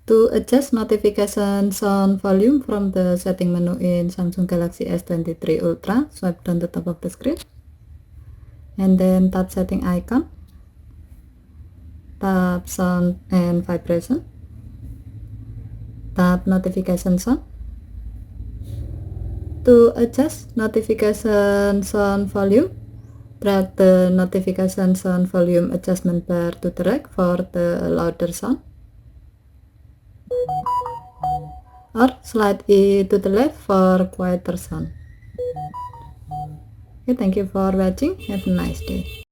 To adjust notification sound volume from the setting menu in Samsung Galaxy S23 Ultra, swipe down the top of the screen and then tap setting icon, tap sound and vibration, tap notification sound. To adjust notification sound volume, drag the notification sound volume adjustment bar to the right for the louder sound, or slide it to the left for quieter sound. Okay, thank you for watching. Have a nice day.